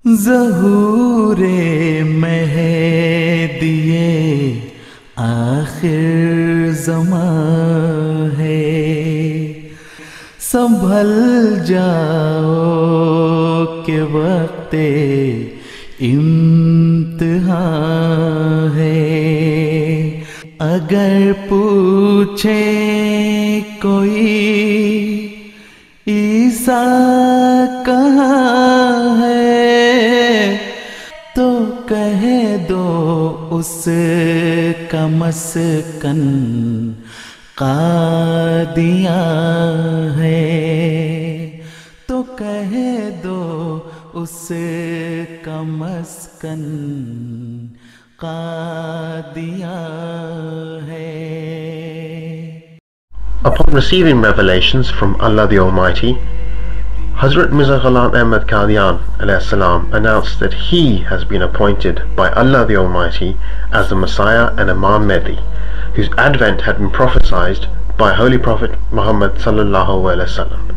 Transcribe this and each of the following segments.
ज़हूरे महदिये आखिर ज़मां है, संभल जाओ के वक्ते इम्तिहान है। अगर पूछे कोई ईसा कहाँ है, तो कह दो उसका मस्कन कादियां है, तो कह दो उसका मस्कन कादियां है। Upon receiving revelations from Allah the Almighty, Hazrat Mirza Ghulam Ahmad Qadian salam announced that he has been appointed by Allah the Almighty as the Messiah and Imam Mahdi, whose advent had been prophesied by Holy Prophet Muhammad sallallahu alaihi wasallam.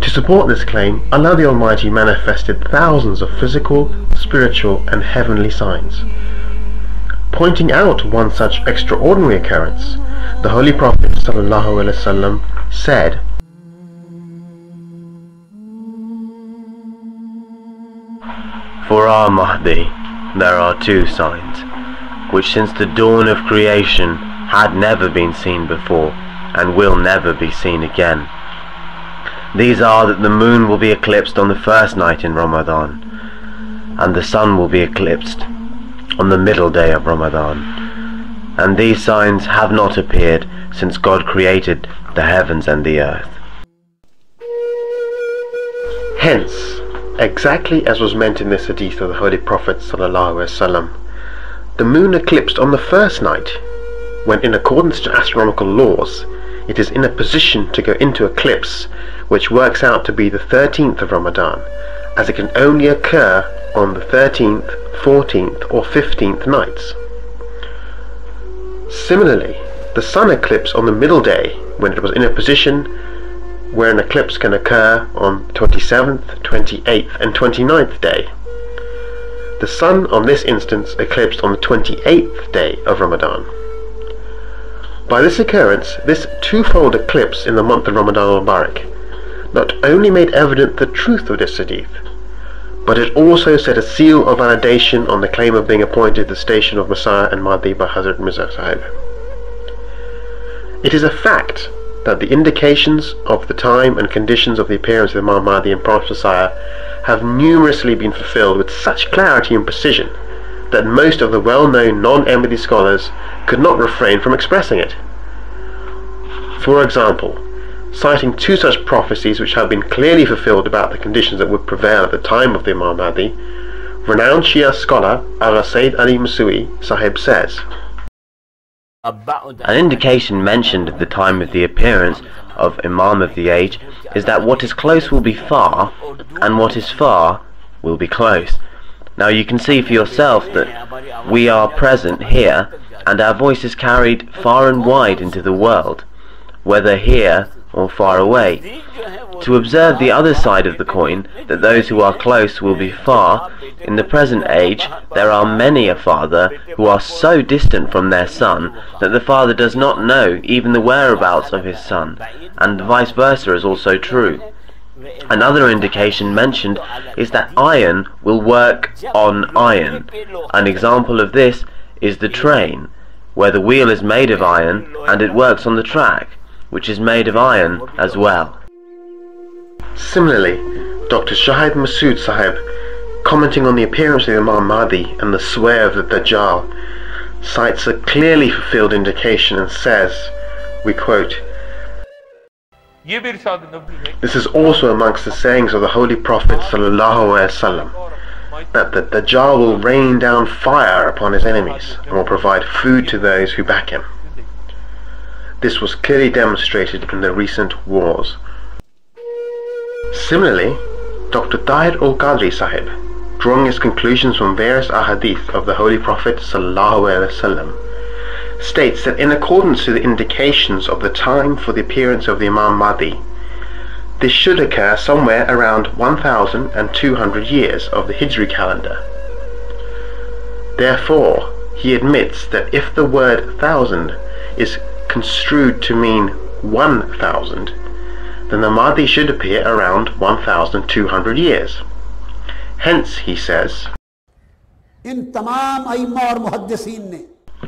To support this claim, Allah the Almighty manifested thousands of physical, spiritual and heavenly signs. Pointing out one such extraordinary occurrence, the Holy Prophet sallallahu alaihi wasallam said, "For our Mahdi there are two signs, which since the dawn of creation had never been seen before and will never be seen again. These are that the moon will be eclipsed on the first night in Ramadan, and the sun will be eclipsed on the middle day of Ramadan. And these signs have not appeared since God created the heavens and the earth." Hence, exactly as was meant in this hadith of the Holy Prophet ﷺ, the moon eclipsed on the first night, when in accordance to astronomical laws, it is in a position to go into eclipse, which works out to be the 13th of Ramadan, as it can only occur on the 13th, 14th or 15th nights. Similarly, the sun eclipsed on the middle day, when it was in a position where an eclipse can occur on 27th, 28th and 29th day. The sun on this instance eclipsed on the 28th day of Ramadan. By this occurrence, this twofold eclipse in the month of Ramadan al-Mubarak not only made evident the truth of this hadith, but it also set a seal of validation on the claim of being appointed the station of Messiah and Mahdi by Hazrat Mirza Sahib. It is a fact that the indications of the time and conditions of the appearance of Imam Mahdi and Prophet Messiah have numerously been fulfilled with such clarity and precision that most of the well-known non-Ahmadi scholars could not refrain from expressing it. For example, citing two such prophecies which have been clearly fulfilled about the conditions that would prevail at the time of the Imam Mahdi, renowned Shia scholar Agha Sayyid Ali Masui Sahib says, "An indication mentioned at the time of the appearance of Imam of the age is that what is close will be far, and what is far will be close. Now you can see for yourself that we are present here, and our voice is carried far and wide into the world, whether here or far away. To observe the other side of the coin, that those who are close will be far, in the present age there are many a father who are so distant from their son that the father does not know even the whereabouts of his son, and vice versa is also true. Another indication mentioned is that iron will work on iron. An example of this is the train, where the wheel is made of iron and it works on the track, which is made of iron as well." Similarly, Dr. Shahid Masood Sahib, commenting on the appearance of Imam Mahdi and the swear of the Dajjal, cites a clearly fulfilled indication and says, we quote, "This is also amongst the sayings of the Holy Prophet ﷺ, that the Dajjal will rain down fire upon his enemies and will provide food to those who back him. This was clearly demonstrated in the recent wars." Similarly, Dr. Tahir al-Qadri Sahib, drawing his conclusions from various ahadith of the Holy Prophet ﷺ, states that in accordance to the indications of the time for the appearance of the Imam Mahdi, This should occur somewhere around 1,200 years of the Hijri calendar. Therefore, he admits that if the word thousand is construed to mean 1,000, then the Mahdi should appear around 1,200 years. Hence, he says,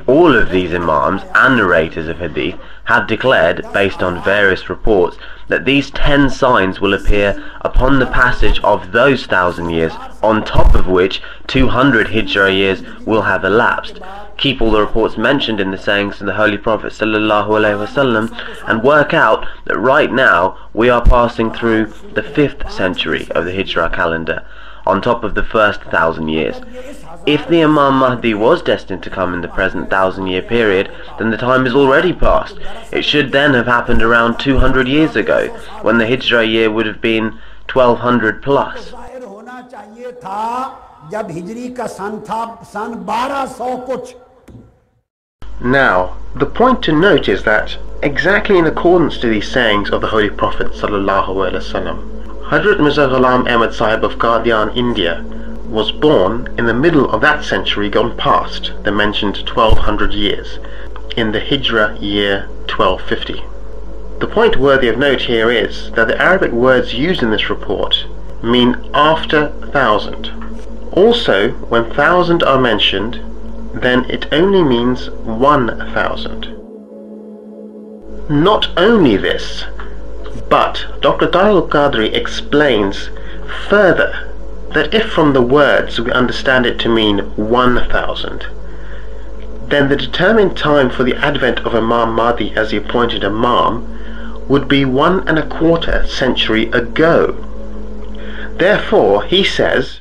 all of these imams and narrators of hadith have declared, based on various reports, that these 10 signs will appear upon the passage of those 1,000 years, on top of which 200 Hijra years will have elapsed. Keep all the reports mentioned in the sayings of the Holy Prophet ﷺ and work out that right now we are passing through the 5th century of the Hijra calendar, on top of the first 1,000 years. If the Imam Mahdi was destined to come in the present 1,000-year period, then the time is already past. It should then have happened around 200 years ago, when the Hijra year would have been 1200 plus. Now, the point to note is that, exactly in accordance to these sayings of the Holy Prophet ﷺ, Hazrat Mirza Ghulam Ahmad Sahib of Qadian, India, was born in the middle of that century gone past, the mentioned 1200 years, in the Hijra year 1250. The point worthy of note here is that the Arabic words used in this report mean after 1,000. Also, when 1,000 are mentioned, then it only means 1,000. Not only this, but Dr. Tahir Qadri explains further that if from the words we understand it to mean 1,000, then the determined time for the advent of Imam Mahdi as the appointed Imam would be 1¼ century ago. Therefore, he says,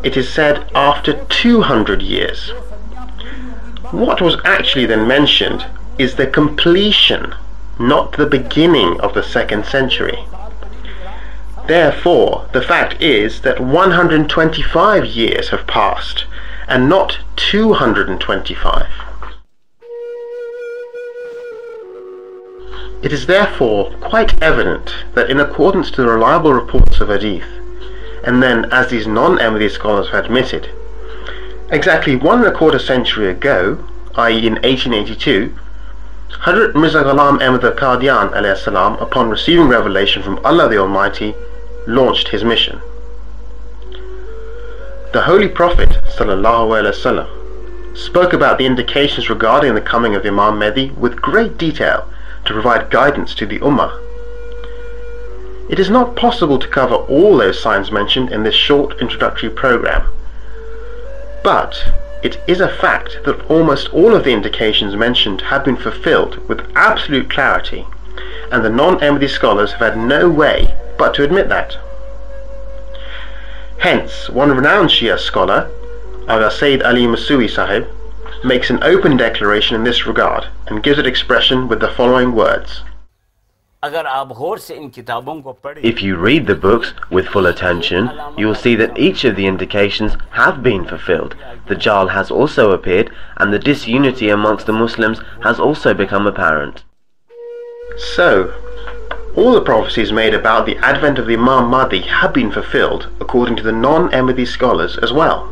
it is said after 200 years. What was actually then mentioned is the completion, not the beginning of the 2nd century. Therefore, the fact is that 125 years have passed, and not 225. It is therefore quite evident that in accordance to the reliable reports of hadith, and then as these non-Ahmadi scholars have admitted, exactly 1¼ century ago, i.e. in 1882, Hazrat Mirza Ghulam Ahmad al-Qadian alayhi salam, upon receiving revelation from Allah the Almighty, launched his mission. The Holy Prophet ﷺ spoke about the indications regarding the coming of Imam Mahdi with great detail to provide guidance to the Ummah. It is not possible to cover all those signs mentioned in this short introductory program, but it is a fact that almost all of the indications mentioned have been fulfilled with absolute clarity, and the non-Ahmadi scholars have had no way but to admit that. Hence, one renowned Shia scholar, Agha Sayyid Ali Masui Sahib, makes an open declaration in this regard and gives it expression with the following words. If you read the books with full attention, you will see that each of the indications have been fulfilled. The Dajjal has also appeared, and the disunity amongst the Muslims has also become apparent. So, all the prophecies made about the advent of the Imam Mahdi have been fulfilled according to the non-Ahmadi scholars as well.